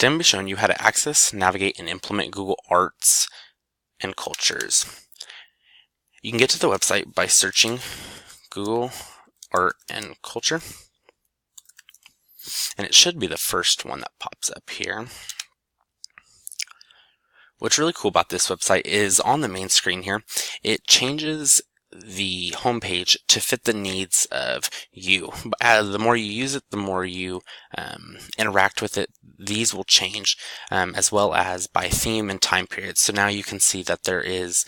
Today I'm going to be showing you how to access, navigate, and implement Google Arts and Cultures. You can get to the website by searching Google Art and Culture, and it should be the first one that pops up here. What's really cool about this website is on the main screen here, it changes the homepage to fit the needs of you. The more you use it, the more you interact with it. These will change as well as by theme and time period. So now you can see that there is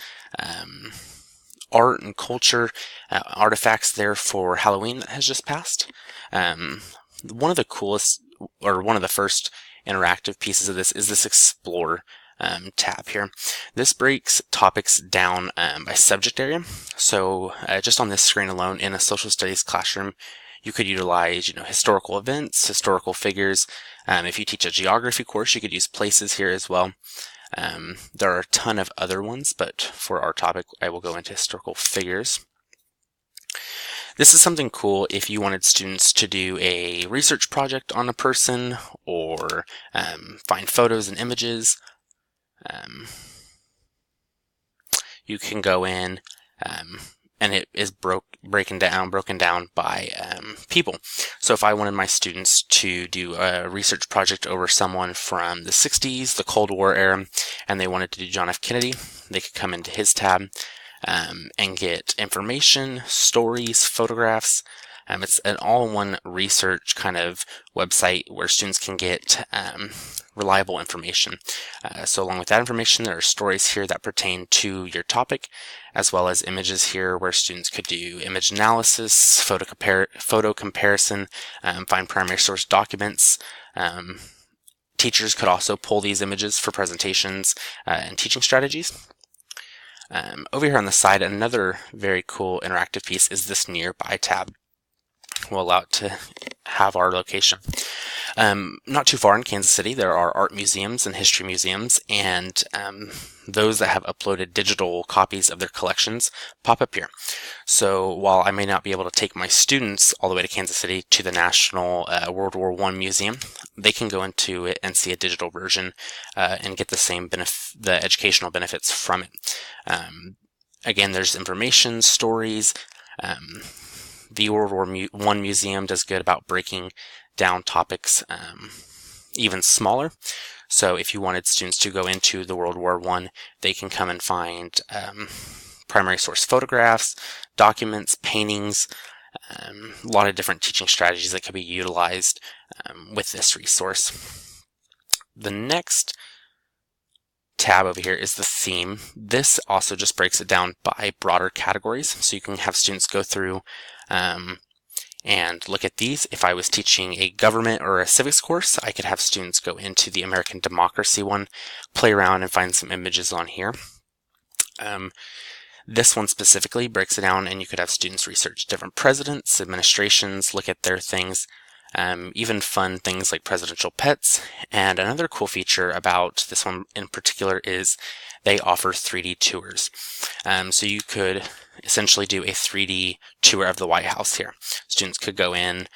art and culture artifacts there for Halloween that has just passed. One of the coolest, or one of the first interactive pieces of this is this Explore tab here. This breaks topics down by subject area. So just on this screen alone, in a social studies classroom, you could utilize, historical events, historical figures. If you teach a geography course, you could use places here as well. There are a ton of other ones, but for our topic, I will go into historical figures. This is something cool if you wanted students to do a research project on a person or find photos and images. You can go in and it is broken down by people. So if I wanted my students to do a research project over someone from the 60s, the Cold War era, and they wanted to do John F. Kennedy, they could come into his tab and get information, stories, photographs. It's an all-in-one research kind of website where students can get reliable information. So along with that information, there are stories here that pertain to your topic, as well as images here where students could do image analysis, photo comparison, find primary source documents. Teachers could also pull these images for presentations and teaching strategies. Over here on the side, another very cool interactive piece is this Nearby tab. We'll allow it to have our location. Not too far in Kansas City, there are art museums and history museums, and those that have uploaded digital copies of their collections pop up here. So while I may not be able to take my students all the way to Kansas City to the National World War I Museum, they can go into it and see a digital version and get the same the educational benefits from it. Again, there's information, stories. The World War I Museum does good about breaking down topics even smaller. So if you wanted students to go into the World War I, they can come and find primary source photographs, documents, paintings, a lot of different teaching strategies that could be utilized with this resource. The next tab over here is the theme. This also just breaks it down by broader categories, so you can have students go through and look at these. If I was teaching a government or a civics course, I could have students go into the American democracy one, play around and find some images on here. This one specifically breaks it down, and you could have students research different presidents, administrations, look at their things, even fun things like presidential pets. And another cool feature about this one in particular is they offer 3D tours. So you could essentially do a 3D tour of the White House here. Students could go in,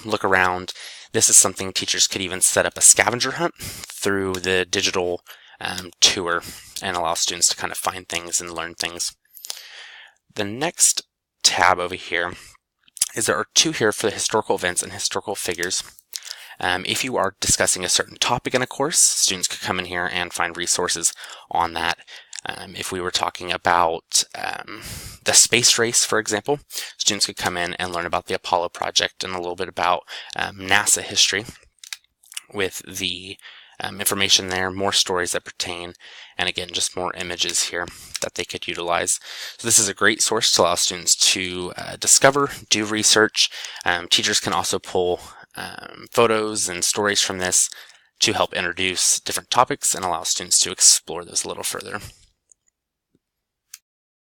look around. This is something teachers could even set up a scavenger hunt through the digital tour and allow students to kind of find things and learn things. The next tab over here is there are two here for the historical events and historical figures. If you are discussing a certain topic in a course, students could come in here and find resources on that. If we were talking about the space race, for example, students could come in and learn about the Apollo project and a little bit about NASA history with the information there, more stories that pertain, and again, just more images here that they could utilize. So this is a great source to allow students to discover, do research. Teachers can also pull photos and stories from this to help introduce different topics and allow students to explore those a little further.